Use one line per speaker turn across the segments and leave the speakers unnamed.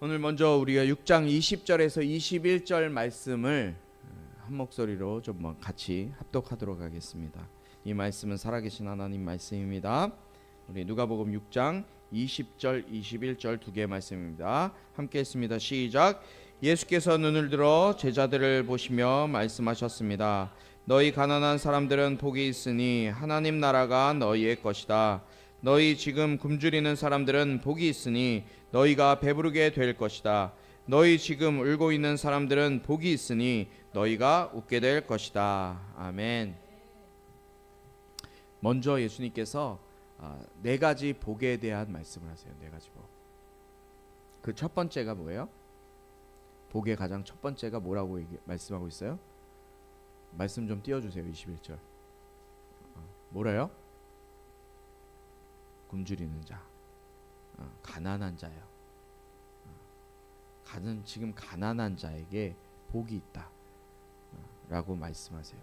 오늘 먼저 우리가 6장 20절에서 21절 말씀을 한 목소리로 좀 같이 합독하도록 하겠습니다. 이 말씀은 살아계신 하나님 말씀입니다. 우리 누가복음 6장 20절 21절 두 개의 말씀입니다. 함께 했습니다. 시작. 예수께서 눈을 들어 제자들을 보시며 말씀하셨습니다. 너희 가난한 사람들은 복이 있으니 하나님 나라가 너희의 것이다. 너희 지금 굶주리는 사람들은 복이 있으니 너희가 배부르게 될 것이다. 너희 지금 울고 있는 사람들은 복이 있으니 너희가 웃게 될 것이다. 아멘. 먼저 예수님께서 네 가지 복에 대한 말씀을 하세요. 네 가지 복. 그 첫 번째가 뭐예요? 복의 가장 첫 번째가 뭐라고 말씀하고 있어요? 말씀 좀 띄워주세요. 21절. 뭐래요? 굶주리는 자, 가난한 자요. 지금 가난한 자에게 복이 있다 라고 말씀하세요.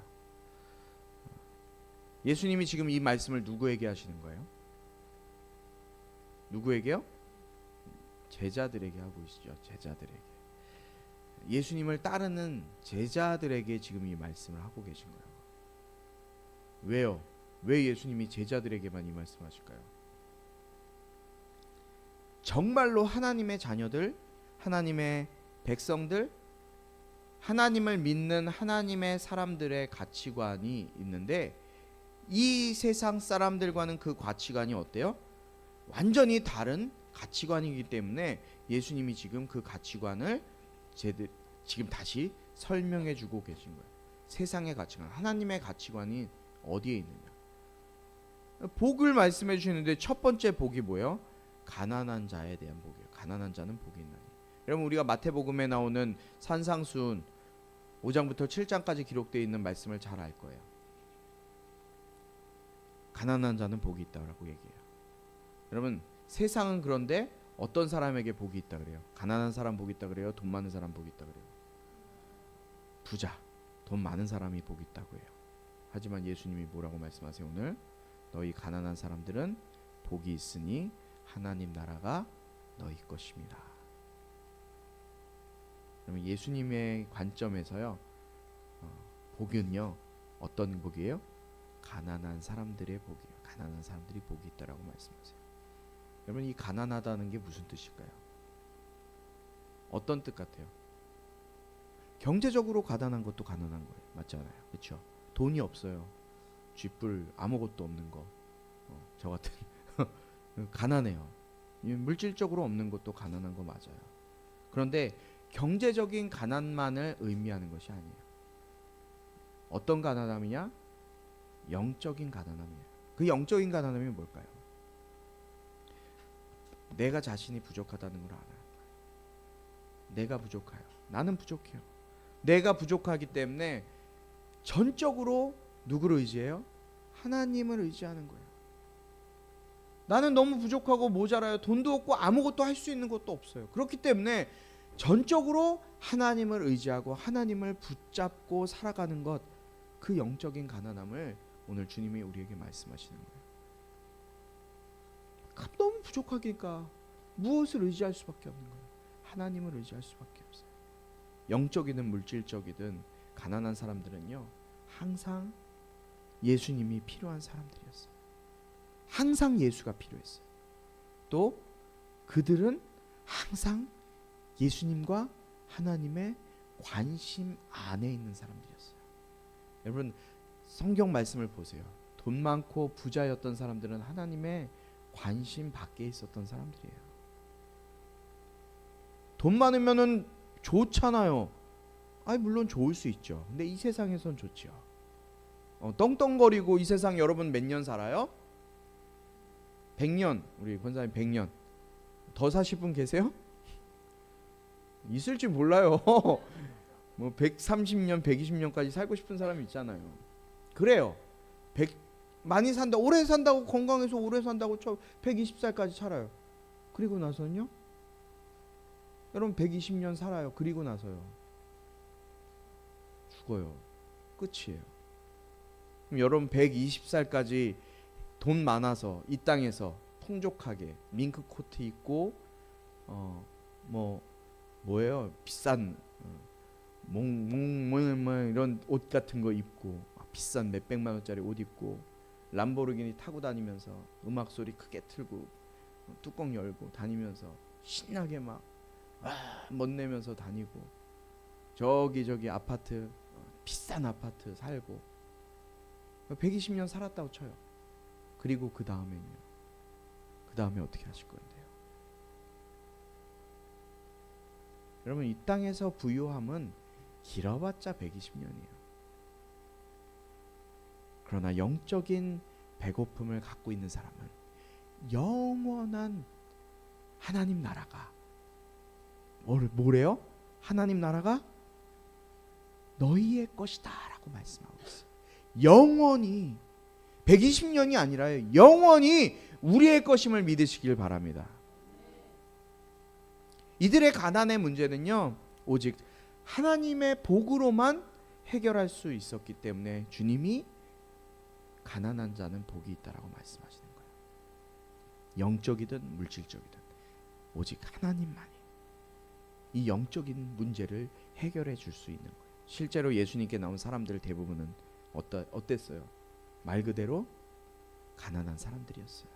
예수님이 지금 이 말씀을 누구에게 하시는 거예요? 누구에게요? 제자들에게 하고 계시죠. 제자들에게. 예수님을 따르는 제자들에게 지금 이 말씀을 하고 계신 거예요. 왜요? 왜 예수님이 제자들에게만 이 말씀 하실까요? 정말로 하나님의 자녀들, 하나님의 백성들, 하나님을 믿는 하나님의 사람들의 가치관이 있는데 이 세상 사람들과는 그 가치관이 어때요? 완전히 다른 가치관이기 때문에 예수님이 지금 그 가치관을 지금 다시 설명해 주고 계신 거예요. 세상의 가치관, 하나님의 가치관이 어디에 있느냐. 복을 말씀해 주시는데 첫 번째 복이 뭐예요? 가난한 자에 대한 복이에요. 가난한 자는 복이 있나니. 여러분 우리가 마태복음에 나오는 산상수훈 5장부터 7장까지 기록되어 있는 말씀을 잘 알 거예요. 가난한 자는 복이 있다고 얘기해요. 여러분 세상은 그런데 어떤 사람에게 복이 있다 그래요? 가난한 사람 복이 있다 그래요? 돈 많은 사람 복이 있다 그래요? 부자, 돈 많은 사람이 복이 있다고 해요. 하지만 예수님이 뭐라고 말씀하세요? 오늘 너희 가난한 사람들은 복이 있으니 하나님 나라가 너희 것입니다. 그러면 예수님의 관점에서요, 복은요 어떤 복이에요? 가난한 사람들의 복이에요. 가난한 사람들이 복이 있다라고 말씀하세요. 여러분 이 가난하다는 게 무슨 뜻일까요? 어떤 뜻 같아요? 경제적으로 가난한 것도 가난한 거예요. 맞잖아요. 그렇죠? 돈이 없어요. 쥐뿔 아무것도 없는 거. 저 같은 가난해요. 물질적으로 없는 것도 가난한 거 맞아요. 그런데 경제적인 가난만을 의미하는 것이 아니에요. 어떤 가난함이냐? 영적인 가난함이에요. 그 영적인 가난함이 뭘까요? 내가 자신이 부족하다는 걸 알아요. 내가 부족해요. 나는 부족해요. 내가 부족하기 때문에 전적으로 누구를 의지해요? 하나님을 의지하는 거예요. 나는 너무 부족하고 모자라요. 돈도 없고 아무것도 할 수 있는 것도 없어요. 그렇기 때문에 전적으로 하나님을 의지하고 하나님을 붙잡고 살아가는 것, 그 영적인 가난함을 오늘 주님이 우리에게 말씀하시는 거예요. 너무 부족하니까 무엇을 의지할 수밖에 없는 거예요? 하나님을 의지할 수밖에 없어요. 영적이든 물질적이든 가난한 사람들은요 항상 예수님이 필요한 사람들이었어요. 항상 예수가 필요했어요. 또 그들은 항상 예수님과 하나님의 관심 안에 있는 사람들이었어요. 여러분 성경 말씀을 보세요. 돈 많고 부자였던 사람들은 하나님의 관심 밖에 있었던 사람들이에요. 돈 많으면은 좋잖아요. 물론 좋을 수 있죠. 근데 이 세상에선 좋죠. 떵떵거리고 이 세상 여러분 몇 년 살아요? 100년. 우리 권사님 100년. 더 사실 분 계세요? 있을지 몰라요. 뭐 130년, 120년까지 살고 싶은 사람이 있잖아요. 그래요. 많이 산다, 오래 산다고, 건강해서 오래 산다고 120살까지 살아요. 그리고 나서는요? 여러분 120년 살아요. 그리고 나서요 죽어요. 끝이에요. 그럼 여러분 120살까지 돈 많아서 이 땅에서 풍족하게 밍크 코트 입고 뭐 뭐예요? 비싼 뭐 이런 옷 같은 거 입고 비싼 몇백만 원짜리 옷 입고 람보르기니 타고 다니면서 음악 소리 크게 틀고 뚜껑 열고 다니면서 신나게 막 멋내면서 다니고 저기 아파트 비싼 아파트 살고 120년 살았다고 쳐요. 그리고 그 다음에는요. 그 다음에 어떻게 하실 건데요? 여러분 이 땅에서 부유함은 길어봤자 120년이에요. 그러나 영적인 배고픔을 갖고 있는 사람은 영원한 하나님 나라가 뭐래요? 하나님 나라가 너희의 것이다 라고 말씀하고 있어요. 영원히 120년이 아니라요. 영원히 우리의 것임을 믿으시길 바랍니다. 이들의 가난의 문제는요. 오직 하나님의 복으로만 해결할 수 있었기 때문에 주님이 가난한 자는 복이 있다라고 말씀하시는 거예요. 영적이든 물질적이든 오직 하나님만이 이 영적인 문제를 해결해 줄 수 있는 거예요. 실제로 예수님께 나온 사람들 대부분은 어땠어요? 말 그대로 가난한 사람들이었어요.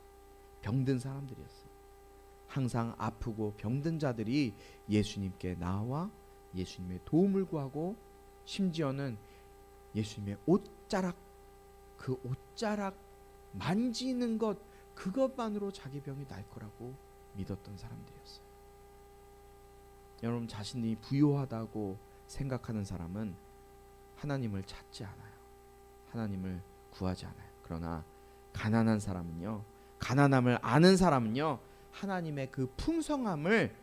병든 사람들이었어요. 항상 아프고 병든 자들이 예수님께 나와 예수님의 도움을 구하고 심지어는 예수님의 옷자락 그 옷자락 만지는 것 그것만으로 자기 병이 날 거라고 믿었던 사람들이었어요. 여러분 자신이 부유하다고 생각하는 사람은 하나님을 찾지 않아요. 하나님을 구하지 않아요. 그러나 가난한 사람은요. 가난함을 아는 사람은요. 하나님의 그 풍성함을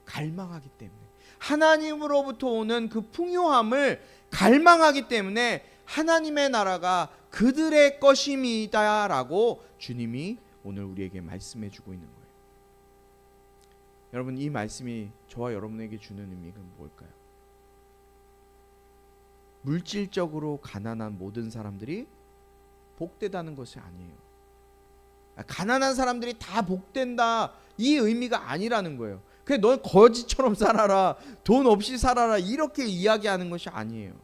갈망하기 때문에 하나님으로부터 오는 그 풍요함을 갈망하기 때문에 하나님의 나라가 그들의 것임이다라고 주님이 오늘 우리에게 말씀해 주고 있는 거예요. 여러분 이 말씀이 저와 여러분에게 주는 의미가 뭘까요? 물질적으로 가난한 모든 사람들이 복되다는 것이 아니에요. 가난한 사람들이 다 복된다 이 의미가 아니라는 거예요. 그래 넌 거지처럼 살아라 돈 없이 살아라 이렇게 이야기하는 것이 아니에요.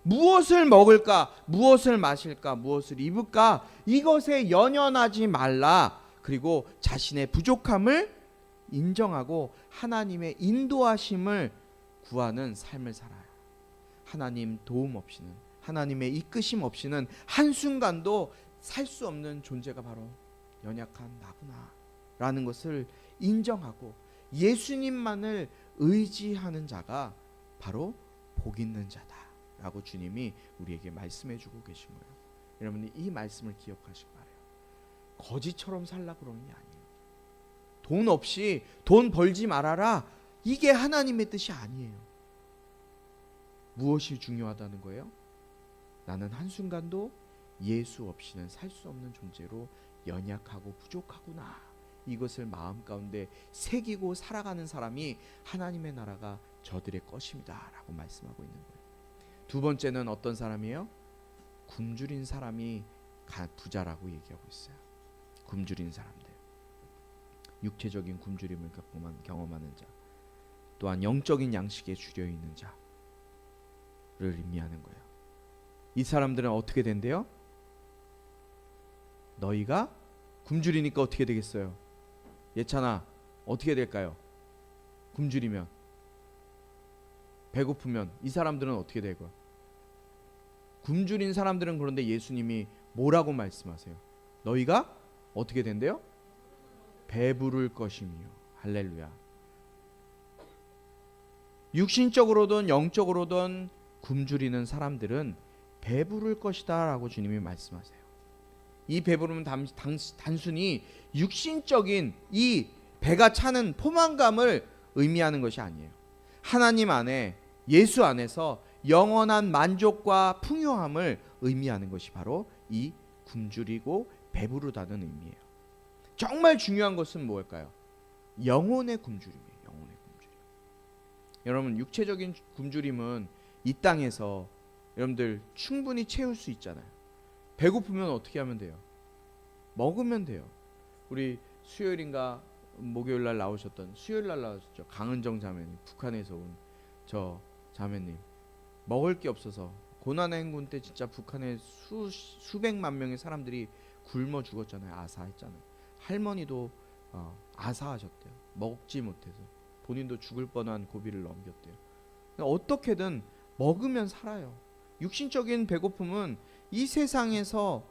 무엇을 먹을까 무엇을 마실까 무엇을 입을까 이것에 연연하지 말라. 그리고 자신의 부족함을 인정하고 하나님의 인도하심을 구하는 삶을 살아요. 하나님 도움 없이는 하나님의 이끄심 없이는 한순간도 살 수 없는 존재가 바로 연약한 나구나 라는 것을 인정하고 예수님만을 의지하는 자가 바로 복 있는 자다 라고 주님이 우리에게 말씀해 주고 계신 거예요. 여러분이 이 말씀을 기억하시기 바라요. 거지처럼 살라 그러는 게 아니에요. 돈 없이 돈 벌지 말아라 이게 하나님의 뜻이 아니에요. 무엇이 중요하다는 거예요? 나는 한순간도 예수 없이는 살 수 없는 존재로 연약하고 부족하구나. 이것을 마음 가운데 새기고 살아가는 사람이 하나님의 나라가 저들의 것입니다 라고 말씀하고 있는 거예요. 두 번째는 어떤 사람이에요? 굶주린 사람이 부자라고 얘기하고 있어요. 굶주린 사람들, 육체적인 굶주림을 경험하는 자, 또한 영적인 양식에 주려 있는 자를 의미하는 거예요. 이 사람들은 어떻게 된대요? 너희가 굶주리니까 어떻게 되겠어요? 예찬아 어떻게 될까요? 굶주리면 배고프면 이 사람들은 어떻게 되고요? 굶주린 사람들은 그런데 예수님이 뭐라고 말씀하세요? 너희가 어떻게 된대요? 배부를 것이며. 할렐루야. 육신적으로든 영적으로든 굶주리는 사람들은 배부를 것이다 라고 주님이 말씀하세요. 이 배부름은 단순히 육신적인 이 배가 차는 포만감을 의미하는 것이 아니에요. 하나님 안에 예수 안에서 영원한 만족과 풍요함을 의미하는 것이 바로 이 굶주리고 배부르다는 의미예요. 정말 중요한 것은 무엇일까요? 영혼의 굶주림이에요. 영혼의 굶주림. 여러분 육체적인 굶주림은 이 땅에서 여러분들 충분히 채울 수 있잖아요. 배고프면 어떻게 하면 돼요? 먹으면 돼요. 우리 수요일인가 목요일 날 나오셨던, 수요일 날 나오셨죠, 강은정 자매님, 북한에서 온 저 자매님, 먹을 게 없어서 고난의 행군 때 진짜 북한에 수백만 명의 사람들이 굶어 죽었잖아요. 아사했잖아요. 할머니도 아사하셨대요. 먹지 못해서 본인도 죽을 뻔한 고비를 넘겼대요. 어떻게든 먹으면 살아요. 육신적인 배고픔은 이 세상에서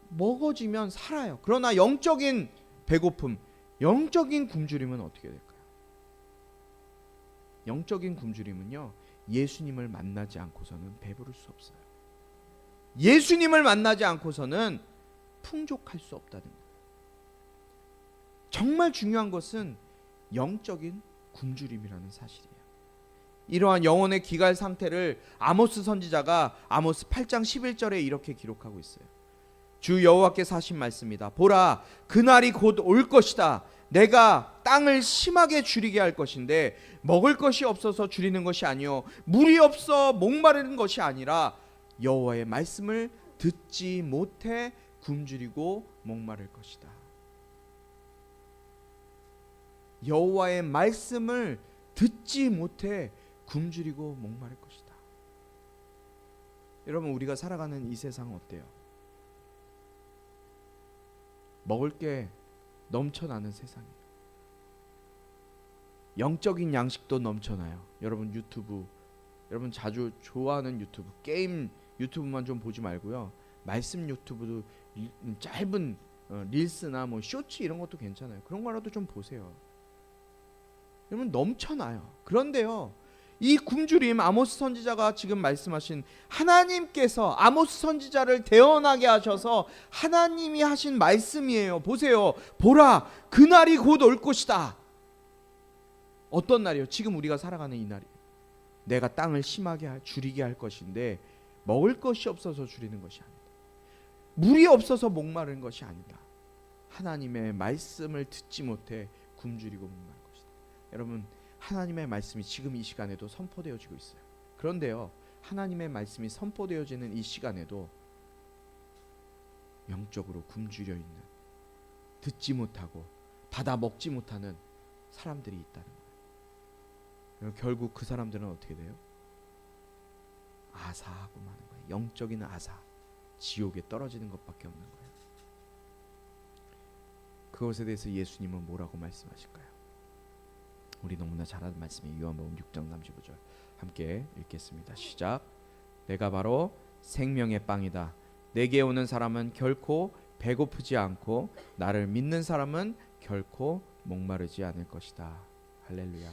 먹어지면 살아요. 그러나 영적인 배고픔, 영적인 굶주림은 어떻게 될까요? 영적인 굶주림은요, 예수님을 만나지 않고서는 배부를 수 없어요. 예수님을 만나지 않고서는 풍족할 수 없다는 거예요. 정말 중요한 것은 영적인 굶주림이라는 사실이에요. 이러한 영혼의 기갈 상태를 아모스 선지자가 아모스 8장 11절에 이렇게 기록하고 있어요. 주 여호와께서 하신 말씀이다. 보라, 그날이 곧 올 것이다. 내가 땅을 심하게 줄이게 할 것인데 먹을 것이 없어서 줄이는 것이 아니요 물이 없어 목마르는 것이 아니라 여호와의 말씀을 듣지 못해 굶주리고 목마를 것이다. 여호와의 말씀을 듣지 못해 굶주리고 목마를 것이다. 여러분, 우리가 살아가는 이 세상은 어때요? 먹을 게 넘쳐나는 세상이에요. 영적인 양식도 넘쳐나요. 여러분 유튜브, 여러분 자주 좋아하는 유튜브, 게임 유튜브만 좀 보지 말고요. 말씀 유튜브도 짧은 릴스나 뭐 쇼츠 이런 것도 괜찮아요. 그런 거라도 좀 보세요. 여러분 넘쳐나요. 그런데요, 이 굶주림, 아모스 선지자가 지금 말씀하신 하나님께서 아모스 선지자를 대언하게 하셔서 하나님이 하신 말씀이에요. 보세요. 보라, 그날이 곧 올 것이다. 어떤 날이요? 지금 우리가 살아가는 이 날이에요. 내가 땅을 심하게 줄이게 할 것인데 먹을 것이 없어서 줄이는 것이 아니다. 물이 없어서 목마른 것이 아니다. 하나님의 말씀을 듣지 못해 굶주리고 목마른 것이다. 여러분, 하나님의 말씀이 지금 이 시간에도 선포되어지고 있어요. 그런데요, 하나님의 말씀이 선포되어지는 이 시간에도 영적으로 굶주려 있는, 듣지 못하고 받아 먹지 못하는 사람들이 있다는 거예요. 결국 그 사람들은 어떻게 돼요? 아사하고 마는 거예요. 영적인 아사, 지옥에 떨어지는 것밖에 없는 거예요. 그것에 대해서 예수님은 뭐라고 말씀하실까요? 우리 너무나 잘 아는 말씀이 요한복음 6장 35절 함께 읽겠습니다. 시작. 내가 바로 생명의 빵이다. 내게 오는 사람은 결코 배고프지 않고 나를 믿는 사람은 결코 목마르지 않을 것이다. 할렐루야.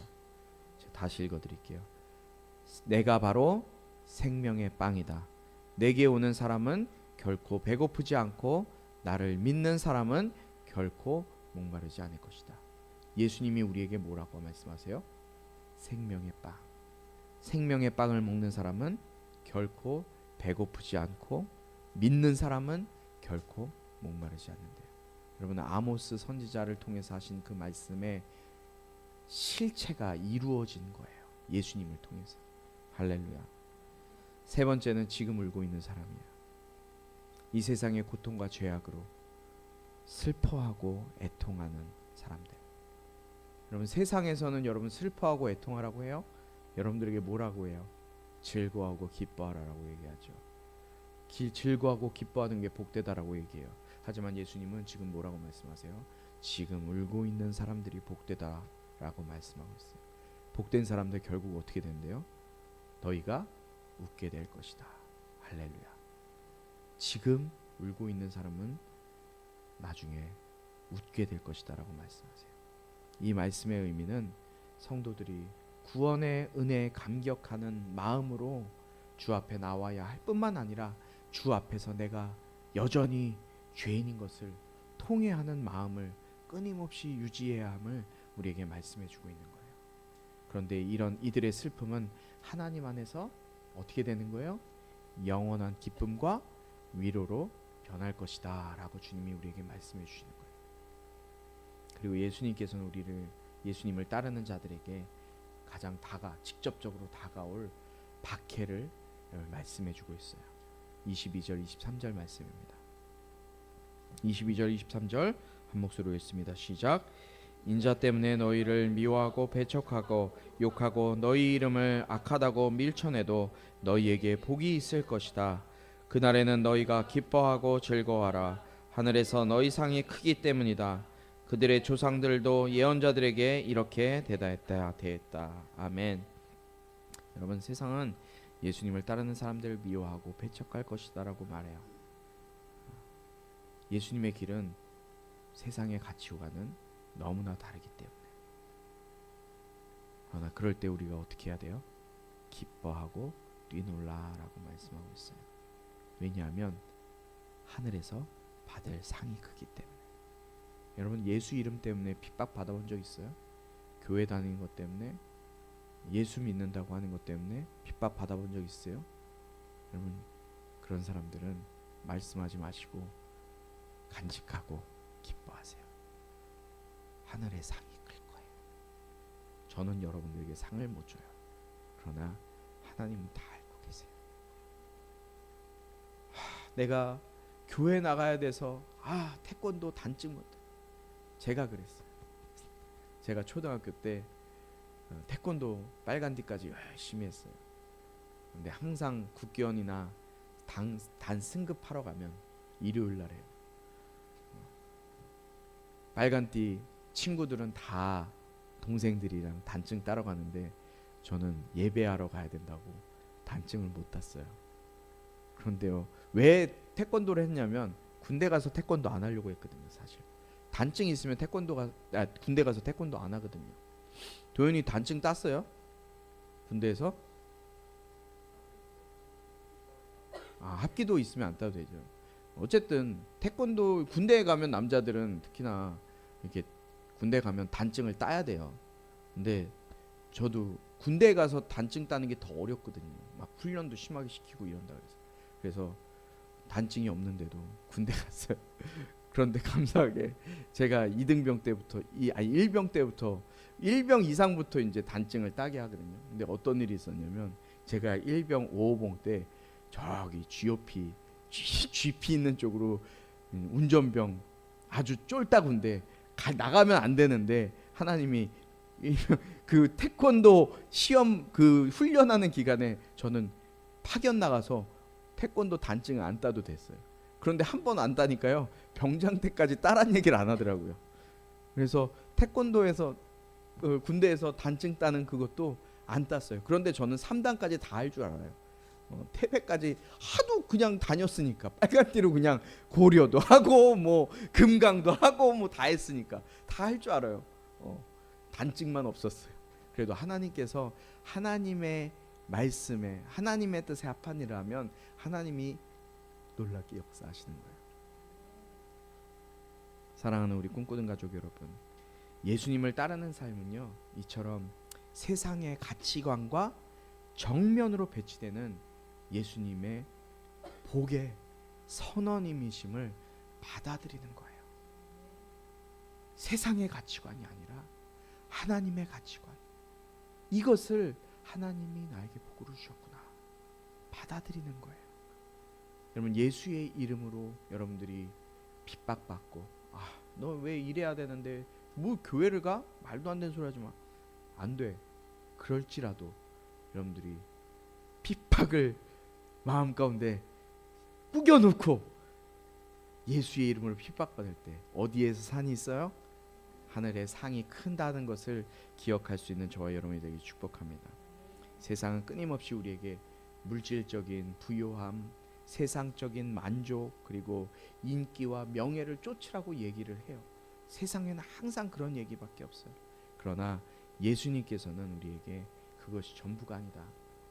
다시 읽어드릴게요. 내가 바로 생명의 빵이다. 내게 오는 사람은 결코 배고프지 않고 나를 믿는 사람은 결코 목마르지 않을 것이다. 예수님이 우리에게 뭐라고 말씀하세요? 생명의 빵. 생명의 빵을 먹는 사람은 결코 배고프지 않고 믿는 사람은 결코 목마르지 않는데요. 여러분, 아모스 선지자를 통해서 하신 그 말씀의 실체가 이루어진 거예요. 예수님을 통해서. 할렐루야. 세 번째는 지금 울고 있는 사람이에요. 이 세상의 고통과 죄악으로 슬퍼하고 애통하는 사람들. 여러분, 세상에서는 여러분 슬퍼하고 애통하라고 해요. 여러분들에게 뭐라고 해요? 즐거워하고 기뻐하라라고 얘기하죠. 즐거워하고 기뻐하는 게 복되다라고 얘기해요. 하지만 예수님은 지금 뭐라고 말씀하세요? 지금 울고 있는 사람들이 복되다라고 말씀하고 있어요. 복된 사람들 결국 어떻게 된대요? 너희가 웃게 될 것이다. 할렐루야. 지금 울고 있는 사람은 나중에 웃게 될 것이다 라고 말씀하세요. 이 말씀의 의미는 성도들이 구원의 은혜에 감격하는 마음으로 주 앞에 나와야 할 뿐만 아니라 주 앞에서 내가 여전히 죄인인 것을 통회하는 마음을 끊임없이 유지해야 함을 우리에게 말씀해 주고 있는 거예요. 그런데 이런 이들의 슬픔은 하나님 안에서 어떻게 되는 거예요? 영원한 기쁨과 위로로 변할 것이다 라고 주님이 우리에게 말씀해 주시는 거예요. 그리고 예수님께서는 예수님을 따르는 자들에게 가장 직접적으로 다가올 박해를 말씀해 주고 있어요. 22절 23절 말씀입니다. 22절 23절 한 목소리로 읽습니다. 시작. 인자 때문에 너희를 미워하고 배척하고 욕하고 너희 이름을 악하다고 밀쳐내도 너희에게 복이 있을 것이다. 그날에는 너희가 기뻐하고 즐거워하라. 하늘에서 너희 상이 크기 때문이다. 그들의 조상들도 예언자들에게 이렇게 대답했다. 아멘. 여러분, 세상은 예수님을 따르는 사람들을 미워하고 배척할 것이다라고 말해요. 예수님의 길은 세상의 가치와는 너무나 다르기 때문에. 그러나 그럴 때 우리가 어떻게 해야 돼요? 기뻐하고 뛰놀라라고 말씀하고 있어요. 왜냐하면 하늘에서 받을 상이 크기 때문에. 여러분, 예수 이름 때문에 핍박 받아본 적 있어요? 교회 다니는 것 때문에, 예수 믿는다고 하는 것 때문에 핍박 받아본 적 있어요? 여러분, 그런 사람들은 말씀하지 마시고 간직하고 기뻐하세요. 하늘의 상이 클 거예요. 저는 여러분들에게 상을 못 줘요. 그러나 하나님은 다 알고 계세요. 내가 교회 나가야 돼서 태권도 단증 못. 제가 그랬어요. 제가 초등학교 때 태권도 빨간띠까지 열심히 했어요. 근데 항상 국기원이나 단 승급하러 가면 일요일 날에 빨간띠 친구들은 다 동생들이랑 단증 따러 가는데 저는 예배하러 가야 된다고 단증을 못 땄어요. 그런데요, 왜 태권도를 했냐면 군대 가서 태권도 안 하려고 했거든요. 사실 단증 있으면 군대 가서 태권도 안 하거든요. 도현이 단증 땄어요? 군대에서? 합기도 있으면 안 따도 되죠. 어쨌든 태권도 군대에 가면 남자들은 특히나 이렇게 군대 가면 단증을 따야 돼요. 근데 저도 군대 가서 단증 따는 게 더 어렵거든요. 막 훈련도 심하게 시키고 이런다 그래서 단증이 없는데도 군대 갔어요. 그런데 감사하게 제가 2등병 때부터 1병 때부터 1병 이상부터 이제 단증을 따게 하거든요. 근데 어떤 일이 있었냐면 제가 1병 5호봉 때 저기 GP 있는 쪽으로 운전병 아주 쫄따군데 나가면 안 되는데 하나님이 그 태권도 시험 그 훈련하는 기간에 저는 파견 나가서 태권도 단증을 안 따도 됐어요. 그런데 한 번 안 따니까요, 병장 때까지 따란 얘기를 안 하더라고요. 그래서 태권도에서 군대에서 단증 따는 그것도 안 땄어요. 그런데 저는 3단까지 다 할 줄 알아요. 태백까지 하도 그냥 다녔으니까, 빨간띠로 그냥 고려도 하고 뭐 금강도 하고 뭐 다 했으니까 다 할 줄 알아요. 단증만 없었어요. 그래도 하나님께서 하나님의 말씀에 하나님의 뜻에 합한 일을 하면 하나님이 놀랍게 역사하시는 거예요. 사랑하는 우리 꿈꾸는 가족 여러분, 예수님을 따르는 삶은요, 이처럼 세상의 가치관과 정면으로 배치되는 예수님의 복의 선언임이심을 받아들이는 거예요. 세상의 가치관이 아니라 하나님의 가치관, 이것을 하나님이 나에게 복으로 주셨구나 받아들이는 거예요. 여러분, 예수의 이름으로 여러분들이 핍박받고 너 왜 이래야 되는데 뭐 교회를 가? 말도 안 되는 소리 하지 마. 안 돼. 그럴지라도 여러분들이 핍박을 마음 가운데 꾸겨놓고 예수의 이름으로 핍박받을 때 어디에서 산이 있어요? 하늘에 상이 큰다는 것을 기억할 수 있는 저와 여러분이 되기 축복합니다. 세상은 끊임없이 우리에게 물질적인 부요함, 세상적인 만족, 그리고 인기와 명예를 쫓으라고 얘기를 해요. 세상에는 항상 그런 얘기밖에 없어요. 그러나 예수님께서는 우리에게 그것이 전부가 아니다.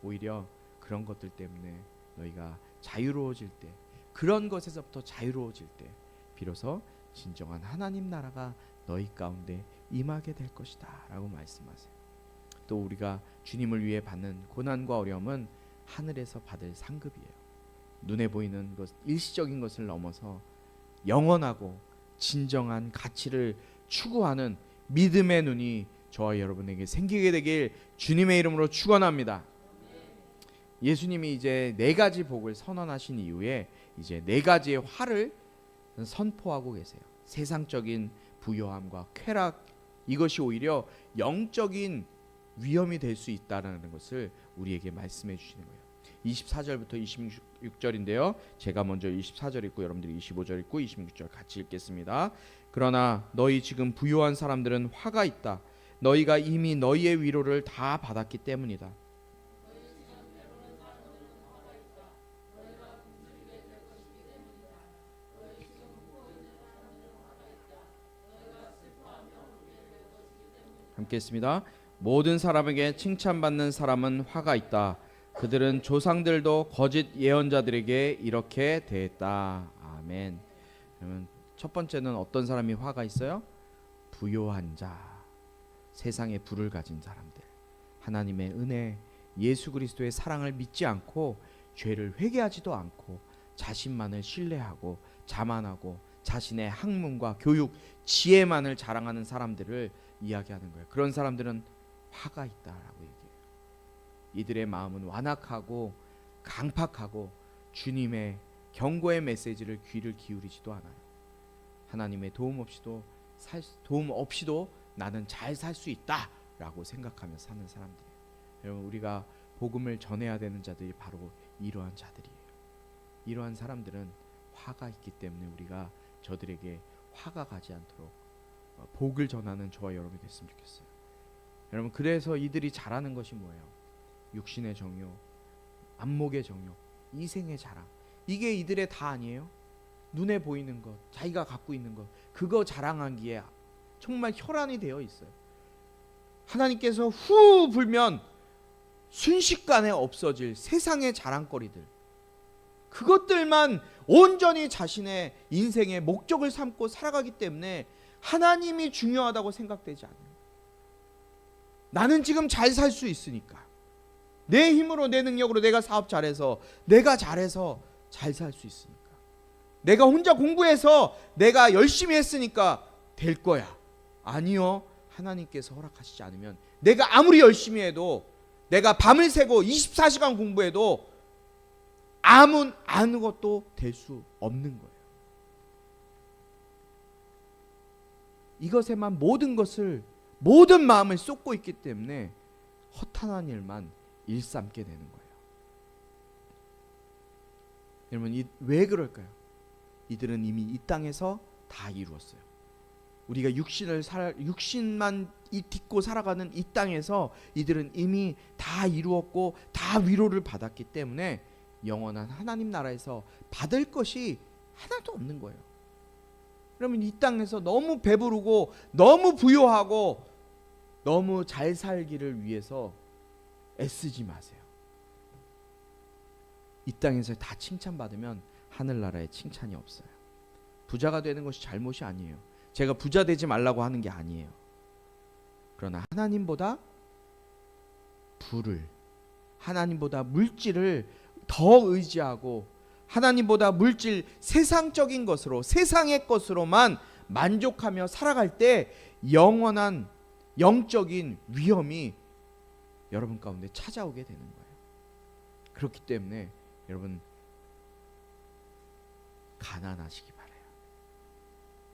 오히려 그런 것들 때문에 너희가 자유로워질 때, 그런 것에서부터 자유로워질 때 비로소 진정한 하나님 나라가 너희 가운데 임하게 될 것이다 라고 말씀하세요. 또 우리가 주님을 위해 받는 고난과 어려움은 하늘에서 받을 상급이에요. 눈에 보이는 것, 일시적인 것을 넘어서 영원하고 진정한 가치를 추구하는 믿음의 눈이 저와 여러분에게 생기게 되길 주님의 이름으로 축원합니다. 예수님이 이제 4가지 복을 선언하신 이후에 이제 4가지의 화를 선포하고 계세요. 세상적인 부요함과 쾌락, 이것이 오히려 영적인 위험이 될 수 있다는 것을 우리에게 말씀해 주시는 거예요. 24절부터 26절인데요. 제가 먼저 24절 읽고 여러분들이 25절 읽고 26절 같이 읽겠습니다. 그러나 너희 지금 부요한 사람들은 화가 있다. 너희가 이미 너희의 위로를 다 받았기 때문이다. 함께 했습니다. 모든 사람에게 칭찬받는 사람은 화가 있다. 그들은 조상들도 거짓 예언자들에게 이렇게 대했다. 아멘. 그러면 첫 번째는 어떤 사람이 화가 있어요? 부요한 자, 세상의 부를 가진 사람들, 하나님의 은혜, 예수 그리스도의 사랑을 믿지 않고 죄를 회개하지도 않고 자신만을 신뢰하고 자만하고 자신의 학문과 교육, 지혜만을 자랑하는 사람들을 이야기하는 거예요. 그런 사람들은 화가 있다라고 얘기해요. 이들의 마음은 완악하고 강팍하고 주님의 경고의 메시지를 귀를 기울이지도 않아요. 하나님의 도움 없이도 나는 잘 살 수 있다라고 생각하며 사는 사람들이에요. 여러분, 우리가 복음을 전해야 되는 자들이 바로 이러한 자들이에요. 이러한 사람들은 화가 있기 때문에 우리가 저들에게 화가 가지 않도록 복을 전하는 저와 여러분이 됐으면 좋겠어요. 여러분, 그래서 이들이 잘하는 것이 뭐예요? 육신의 정욕, 안목의 정욕, 이생의 자랑. 이게 이들의 다 아니에요? 눈에 보이는 것, 자기가 갖고 있는 것, 그거 자랑하기에 정말 혈안이 되어 있어요. 하나님께서 후 불면 순식간에 없어질 세상의 자랑거리들, 그것들만 온전히 자신의 인생의 목적을 삼고 살아가기 때문에 하나님이 중요하다고 생각되지 않아요. 나는 지금 잘 살 수 있으니까, 내 힘으로 내 능력으로 내가 사업 잘해서 내가 잘해서 잘 살 수 있으니까, 내가 혼자 공부해서 내가 열심히 했으니까 될 거야. 아니요, 하나님께서 허락하시지 않으면 내가 아무리 열심히 해도, 내가 밤을 새고 24시간 공부해도 아무것도 될 수 없는 거예요. 이것에만 모든 마음을 쏟고 있기 때문에 허탄한 일만 일삼게 되는 거예요. 여러분, 왜 그럴까요? 이들은 이미 이 땅에서 다 이루었어요. 우리가 육신만 딛고 살아가는 이 땅에서 이들은 이미 다 이루었고 다 위로를 받았기 때문에 영원한 하나님 나라에서 받을 것이 하나도 없는 거예요. 그러면 이 땅에서 너무 배부르고 너무 부유하고 너무 잘 살기를 위해서 애쓰지 마세요. 이 땅에서 다 칭찬받으면 하늘나라에 칭찬이 없어요. 부자가 되는 것이 잘못이 아니에요. 제가 부자 되지 말라고 하는 게 아니에요. 그러나 하나님보다 하나님보다 물질을 더 의지하고 하나님보다 물질, 세상적인 것으로, 세상의 것으로만 만족하며 살아갈 때 영원한 영적인 위험이 여러분 가운데 찾아오게 되는 거예요. 그렇기 때문에 여러분, 가난하시기 바라요.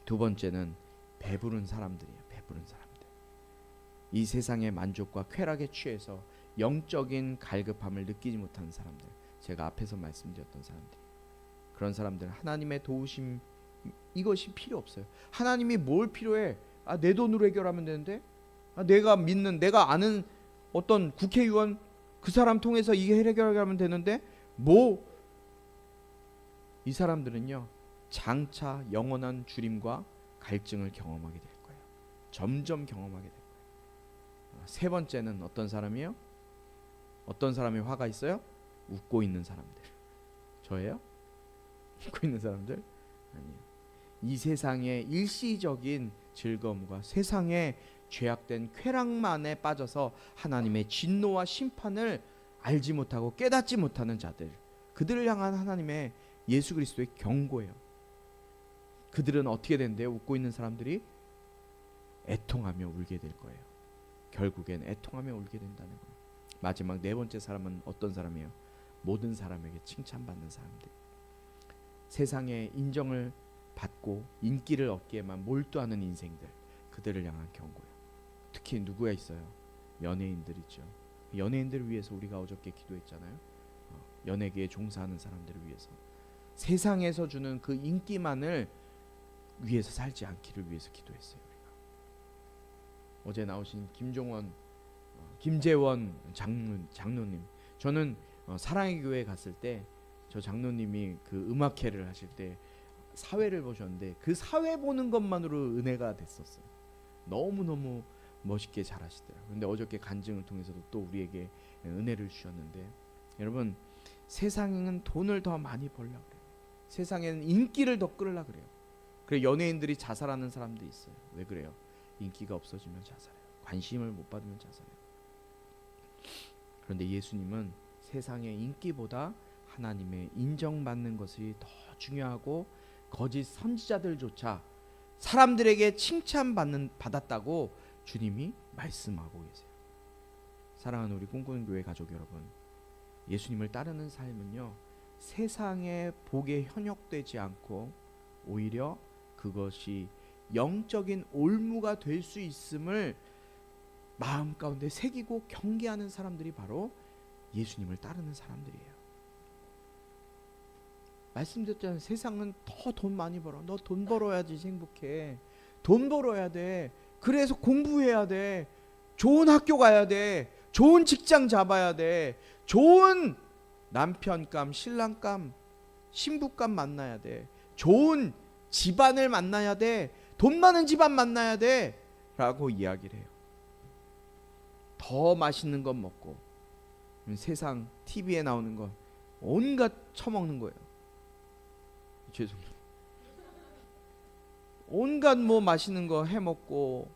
두 번째는 배부른 사람들이에요. 배부른 사람들. 이 세상의 만족과 쾌락에 취해서 영적인 갈급함을 느끼지 못하는 사람들, 제가 앞에서 말씀드렸던 사람들, 그런 사람들은 하나님의 도우심, 이것이 필요 없어요. 하나님이 뭘 필요해? 내 돈으로 해결하면 되는데, 내가 믿는, 내가 아는 어떤 국회의원 그 사람 통해서 이게 해결하면 되는데, 이 사람들은요 장차 영원한 주림과 갈증을 경험하게 될 거예요. 점점 경험하게 될 거예요. 세 번째는 어떤 사람이에요? 어떤 사람이 화가 있어요? 웃고 있는 사람들. 저예요? 웃고 있는 사람들? 아니에요. 이 세상의 일시적인 즐거움과 세상의 죄악된 쾌락만에 빠져서 하나님의 진노와 심판을 알지 못하고 깨닫지 못하는 자들, 그들을 향한 하나님의 예수 그리스도의 경고예요. 그들은 어떻게 된대요? 웃고 있는 사람들이 애통하며 울게 될 거예요. 결국엔 애통하며 울게 된다는 거예요. 마지막 네 번째 사람은 어떤 사람이에요? 모든 사람에게 칭찬받는 사람들. 세상의 인정을 받고 인기를 얻기에만 몰두하는 인생들, 그들을 향한 경고예요. 특히 누구가 있어요? 연예인들 있죠. 연예인들을 위해서 우리가 어저께 기도했잖아요. 연예계에 종사하는 사람들을 위해서 세상에서 주는 그 인기만을 위해서 살지 않기를 위해서 기도했어요. 우리가 어제 나오신 김재원 장로님, 저는 사랑의 교회 갔을 때 저 장로님이 그 음악회를 하실 때 사회를 보셨는데 그 사회 보는 것만으로 은혜가 됐었어요. 너무너무 멋있게 잘하시더라고요. 그런데 어저께 간증을 통해서도 또 우리에게 은혜를 주셨는데, 여러분 세상은 돈을 더 많이 벌려고 그래요. 세상에는 인기를 더 끌으려고 그래요. 그래서 연예인들이 자살하는 사람도 있어요. 왜 그래요? 인기가 없어지면 자살해요. 관심을 못 받으면 자살해요. 그런데 예수님은 세상의 인기보다 하나님의 인정받는 것이 더 중요하고, 거짓 선지자들조차 사람들에게 칭찬받았다고 주님이 말씀하고 계세요. 사랑하는 우리 꿈꾸는 교회 가족 여러분, 예수님을 따르는 삶은요, 세상의 복에 현혹되지 않고 오히려 그것이 영적인 올무가 될 수 있음을 마음 가운데 새기고 경계하는 사람들이 바로 예수님을 따르는 사람들이에요. 말씀드렸잖아요. 세상은 더 돈 많이 벌어. 너 돈 벌어야지 행복해. 돈 벌어야 돼. 그래서 공부해야 돼. 좋은 학교 가야 돼. 좋은 직장 잡아야 돼. 좋은 남편감, 신랑감, 신부감 만나야 돼. 좋은 집안을 만나야 돼. 돈 많은 집안 만나야 돼. 라고 이야기를 해요. 더 맛있는 것 먹고 세상 TV에 나오는 거 온갖 처먹는 거예요. 죄송해요. 온갖 뭐 맛있는 거 해먹고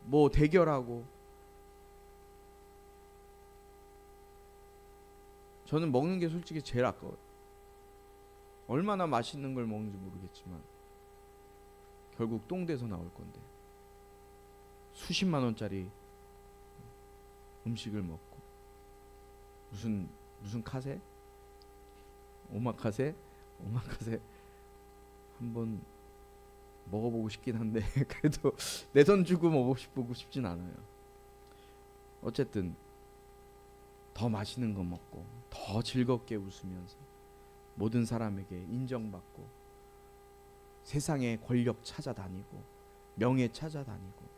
뭐 대결하고. 저는 먹는 게 솔직히 제일 아까워요. 얼마나 맛있는 걸 먹는지 모르겠지만 결국 똥돼서 나올 건데 수십만 원짜리 음식을 먹고 무슨 카세? 오마카세 한번 먹어보고 싶긴 한데 그래도 내 돈 주고 먹어보고 싶진 않아요. 어쨌든 더 맛있는 거 먹고 더 즐겁게 웃으면서 모든 사람에게 인정받고 세상의 권력 찾아다니고 명예 찾아다니고,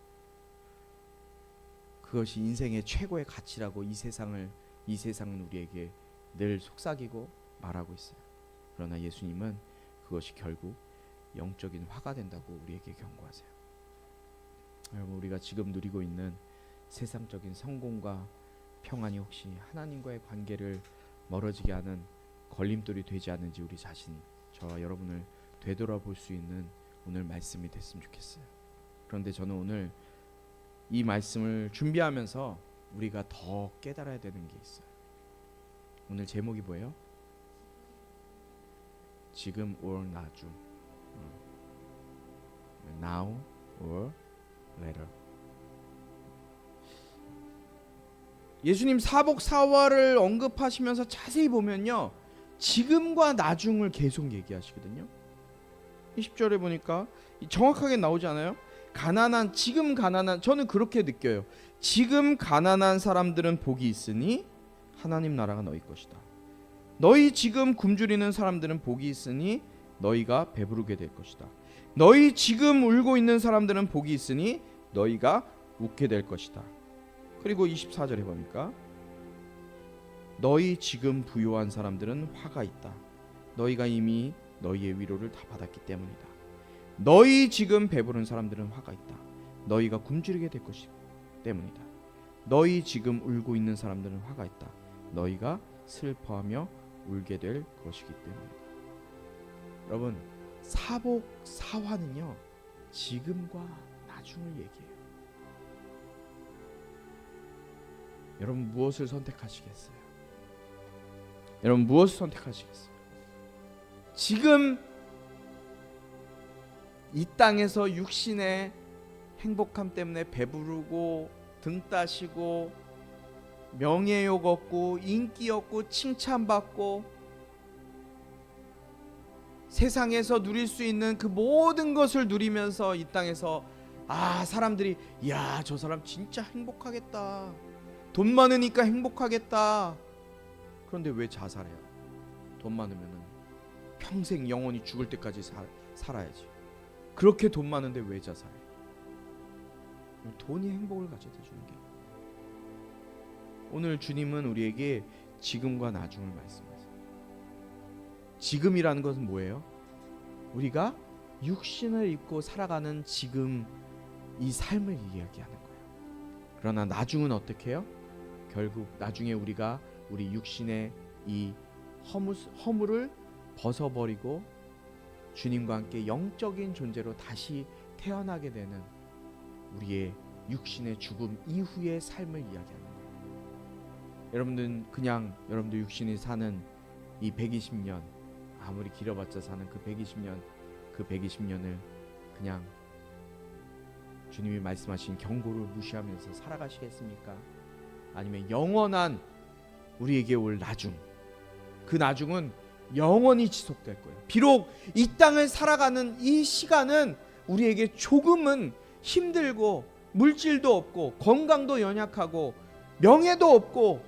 그것이 인생의 최고의 가치라고 이 세상은 우리에게 늘 속삭이고 말하고 있어요. 그러나 예수님은 그것이 결국 영적인 화가 된다고 우리에게 경고하세요. 여러분, 우리가 지금 누리고 있는 세상적인 성공과 평안이 혹시 하나님과의 관계를 멀어지게 하는 걸림돌이 되지 않는지 우리 자신, 저와 여러분을 되돌아볼 수 있는 오늘 말씀이 됐으면 좋겠어요. 그런데 저는 오늘 이 말씀을 준비하면서 우리가 더 깨달아야 되는 게 있어요. 오늘 제목이 뭐예요? 지금 or 나중. Now or later. 예수님 사복사화를 언급하시면서 자세히 보면요, 지금과 나중을 계속 얘기하시거든요. 20절에 보니까 정확하게 나오지 않아요? 지금 가난한, 저는 그렇게 느껴요. 지금 가난한 사람들은 복이 있으니 하나님 나라가 너희 것이다. 너희 지금 굶주리는 사람들은 복이 있으니 너희가 배부르게 될 것이다. 너희 지금 울고 있는 사람들은 복이 있으니 너희가 웃게 될 것이다. 그리고 24절에 보니까 너희 지금 부요한 사람들은 화가 있다. 너희가 이미 너희의 위로를 다 받았기 때문이다. 너희 지금 배부른 사람들은 화가 있다. 너희가 굶주리게 될 것이기 때문이다. 너희 지금 울고 있는 사람들은 화가 있다. 너희가 슬퍼하며 울게 될 것이기 때문이다. 여러분, 사복사화는요, 지금과 나중을 얘기해요. 여러분, 무엇을 선택하시겠어요? 여러분, 무엇을 선택하시겠어요? 지금 이 땅에서 육신의 행복함 때문에 배부르고 등 따시고 명예욕 얻고 인기 얻고 칭찬받고 세상에서 누릴 수 있는 그 모든 것을 누리면서 이 땅에서 사람들이 야, 저 사람 진짜 행복하겠다. 돈 많으니까 행복하겠다. 그런데 왜 자살해요? 돈 많으면은 평생 영원히 죽을 때까지 살아야지. 그렇게 돈 많은데 왜 자살해? 돈이 행복을 가져다 주는 게. 오늘 주님은 우리에게 지금과 나중을 말씀하세요. 지금이라는 것은 뭐예요? 우리가 육신을 입고 살아가는 지금 이 삶을 이야기하는 거예요. 그러나 나중은 어떻게 해요? 결국 나중에 우리가 우리 육신의 이 허물을 벗어버리고 주님과 함께 영적인 존재로 다시 태어나게 되는 우리의 육신의 죽음 이후의 삶을 이야기하는 거예요. 여러분들은 그냥 여러분들 육신이 사는 이 120년, 아무리 길어봤자 사는 그 120년을 그냥 주님이 말씀하신 경고를 무시하면서 살아가시겠습니까? 아니면 영원한 우리에게 올 나중, 그 나중은 영원히 지속될 거예요. 비록 이 땅을 살아가는 이 시간은 우리에게 조금은 힘들고 물질도 없고 건강도 연약하고 명예도 없고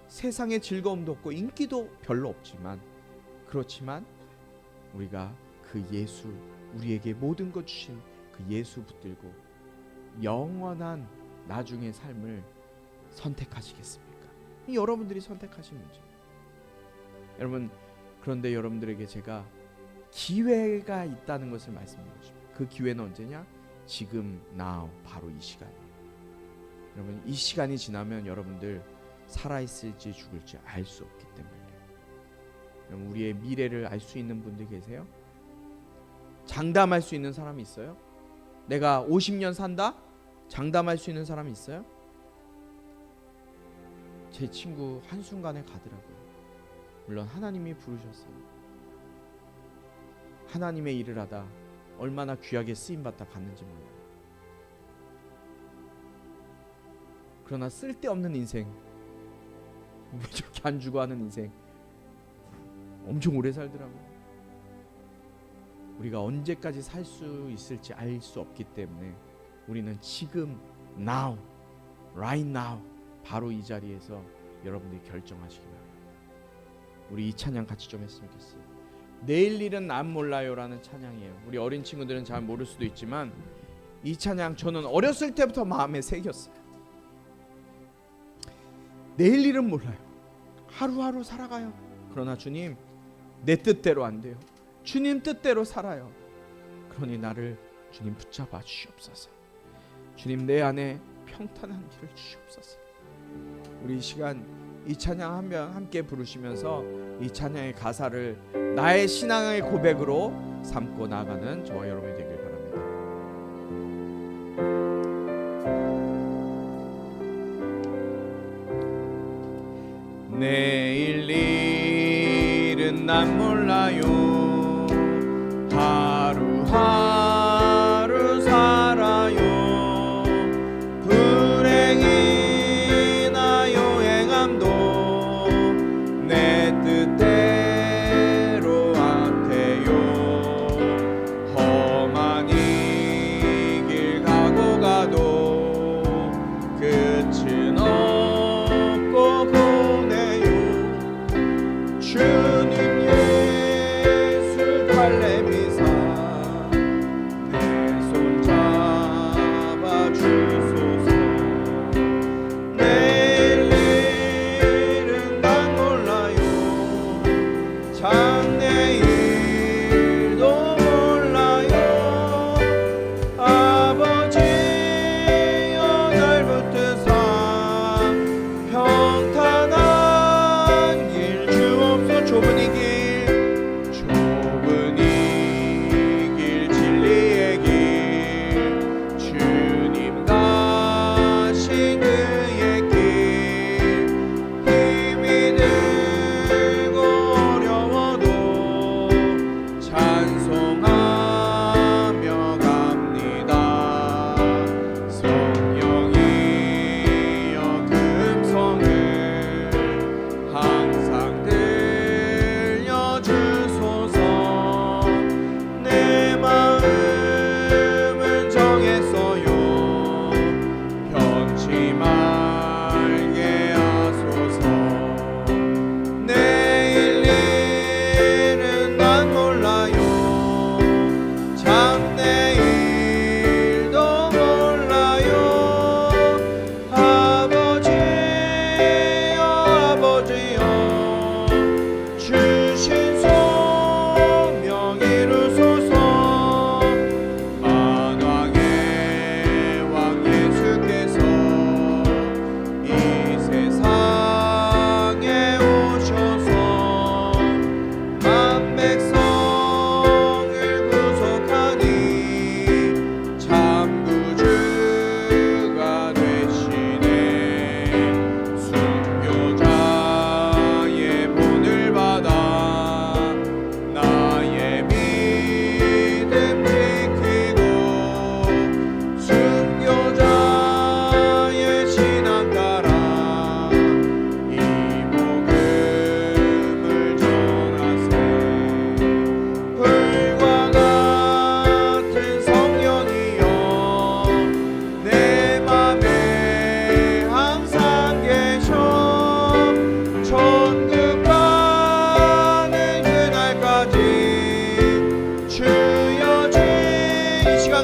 세상의 즐거움도 없고 인기도 별로 없지만, 그렇지만 우리가 그 예수, 우리에게 모든 것 주신 그 예수 붙들고 영원한 나중의 삶을 선택하시겠습니까? 여러분들이 선택하신 문제예요. 여러분, 그런데 여러분들에게 제가 기회가 있다는 것을 말씀드리고 싶어요. 그 기회는 언제냐? 지금, now, 바로 이 시간이에요. 여러분, 이 시간이 지나면 여러분들 살아있을지 죽을지 알 수 없기 때문에. 여러분, 우리의 미래를 알 수 있는 분들 계세요? 장담할 수 있는 사람이 있어요? 내가 50년 산다? 장담할 수 있는 사람이 있어요? 제 친구 한순간에 가더라고요. 물론 하나님이 부르셨어요. 하나님의 일을 하다 얼마나 귀하게 쓰임받다 갔는지 몰라요. 그러나 쓸데없는 인생, 왜 저렇게 안 주고 하는 인생 엄청 오래 살더라고요. 우리가 언제까지 살 수 있을지 알 수 없기 때문에 우리는 지금, now, right now, 바로 이 자리에서 여러분들이 결정하시기 바랍니다. 우리 이 찬양 같이 좀 했으면 좋겠어요. 내일 일은 난 몰라요라는 찬양이에요. 우리 어린 친구들은 잘 모를 수도 있지만 이 찬양 저는 어렸을 때부터 마음에 새겼어요. 내일 일은 몰라요. 하루하루 살아가요. 그러나 주님, 내 뜻대로 안 돼요. 주님 뜻대로 살아요. 그러니 나를 주님 붙잡아 주시옵소서. 주님, 내 안에 평탄한 길을 주시옵소서. 우리 이 시간 이 찬양 함께 부르시면서 이 찬양의 가사를 나의 신앙의 고백으로 삼고 나가는 저와 여러분이 되길 바랍니다. 내일 일은 난 몰라요. 하루하루 살아요. 불행이나 요행함도 내 뜻대로 안 돼요. 험한 이 길 가고 가도 끝은 없고 보내요. 주님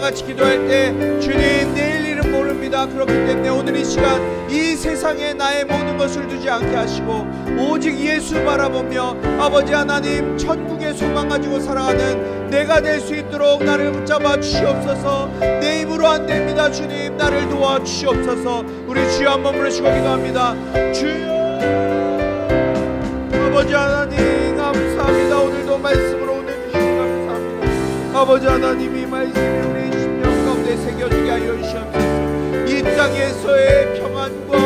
같이 기도할 때 주님 내일 일은 모릅니다. 그렇기 때문에 오늘 이 시간 이 세상에 나의 모든 것을 두지 않게 하시고 오직 예수 바라보며 아버지 하나님 천국의 소망 가지고 살아가는 내가 될 수 있도록 나를 붙잡아 주시옵소서. 내 힘으로 안 됩니다. 주님 나를 도와 주시옵소서. 우리 주여 한번 부르시고 기도합니다. 주여 아버지 하나님 감사합니다. 오늘도 말씀으로 오늘 주시고 감사합니다. 아버지 하나님이 말씀이 우리 심령 가운데 새겨지게 하여 주시옵소서. 이 땅에서의 평안과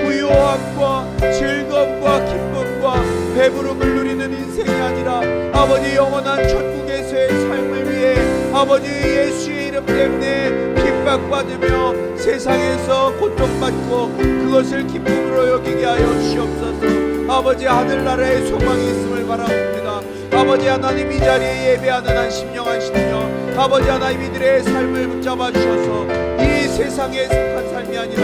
부요함과 즐거움과 기쁨과 배부름을 누리는 인생이 아니라 아버지 영원한 천국에서의 삶을 위해 아버지 예수의 이름 때문에 핍박받으며 세상에서 고통받고 그것을 기쁨으로 여기게 하여 주시옵소서. 아버지 하늘나라의 소망이 있음을 바라옵니다. 아버지 하나님 이 자리에 예배하는 한 심령 한 심령 아버지 하나님 이들의 삶을 붙잡아 주셔서 이 세상에 속한 삶이 아니라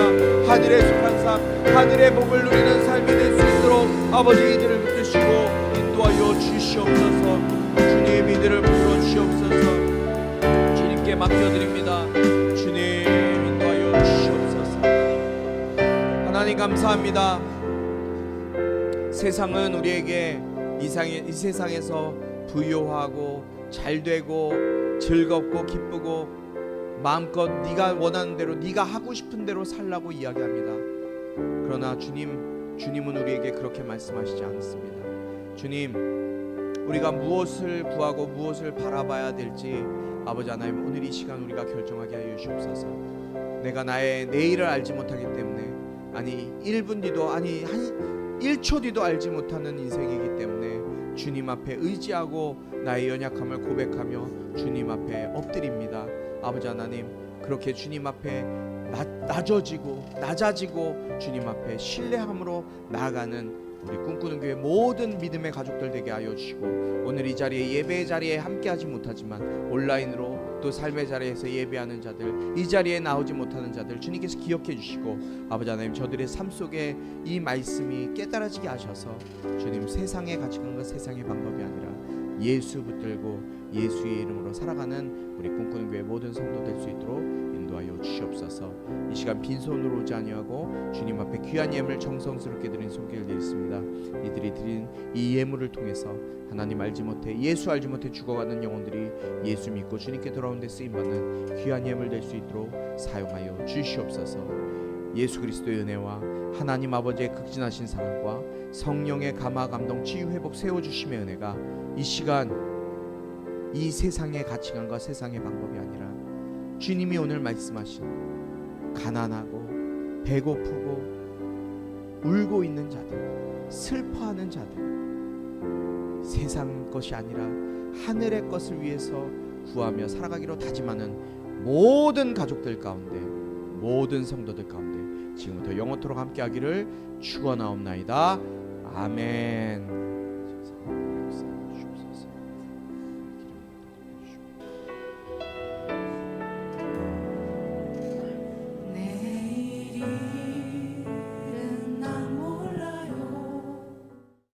하늘에 속한 삶 하늘의 복을 누리는 삶이 될 수 있도록 아버지 이들을 붙드시고 인도하여 주시옵소서. 주님 이들을 붙들어 주시옵소서. 주님께 맡겨드립니다. 주님 인도하여 주시옵소서. 하나님 감사합니다. 세상은 우리에게 이 세상에서 부유하고 잘되고 즐겁고 기쁘고 마음껏 네가 원하는 대로 네가 하고 싶은 대로 살라고 이야기합니다. 그러나 주님은 우리에게 그렇게 말씀하시지 않습니다. 주님 우리가 무엇을 구하고 무엇을 바라봐야 될지 아버지 하나님 오늘 이 시간 우리가 결정하게 하여 주옵소서. 내가 나의 내일을 알지 못하기 때문에 아니 1분 뒤도 아니 한 1초 뒤도 알지 못하는 인생이기 때문에 주님 앞에 의지하고 나의 연약함을 고백하며 주님 앞에 엎드립니다. 아버지 하나님 그렇게 주님 앞에 낮아지고 주님 앞에 신뢰함으로 나아가는 우리 꿈꾸는 교회 모든 믿음의 가족들 되게 하여 주시고 오늘 이 자리에 예배의 자리에 함께하지 못하지만 온라인으로 또 삶의 자리에서 예배하는 자들 이 자리에 나오지 못하는 자들 주님께서 기억해 주시고 아버지 하나님 저들의 삶 속에 이 말씀이 깨달아지게 하셔서 주님 세상의 가치관과 세상의 방법이 아니라 예수 붙들고 예수의 이름으로 살아가는 우리 꿈꾸는 교회 모든 성도 될 수 있도록 인도하여 주시옵소서. 이 시간 빈손으로 오지 아니하고 주님 앞에 귀한 예물 정성스럽게 드린 손길을 드렸습니다. 이들이 드린 이 예물을 통해서 하나님 알지 못해 예수 알지 못해 죽어가는 영혼들이 예수 믿고 주님께 돌아온 데 쓰임받는 귀한 예물 될 수 있도록 사용하여 주시옵소서. 예수 그리스도의 은혜와 하나님 아버지의 극진하신 사랑과 성령의 감화 감동 치유 회복 세워주심의 은혜가 이 시간 이 세상의 가치관과 세상의 방법이 아니라 주님이 오늘 말씀하신 가난하고 배고프고 울고 있는 자들 슬퍼하는 자들 세상 것이 아니라 하늘의 것을 위해서 구하며 살아가기로 다짐하는 모든 가족들 가운데 모든 성도들 가운데 지금부터 영원토록 함께하기를 축원하옵나이다. 아멘.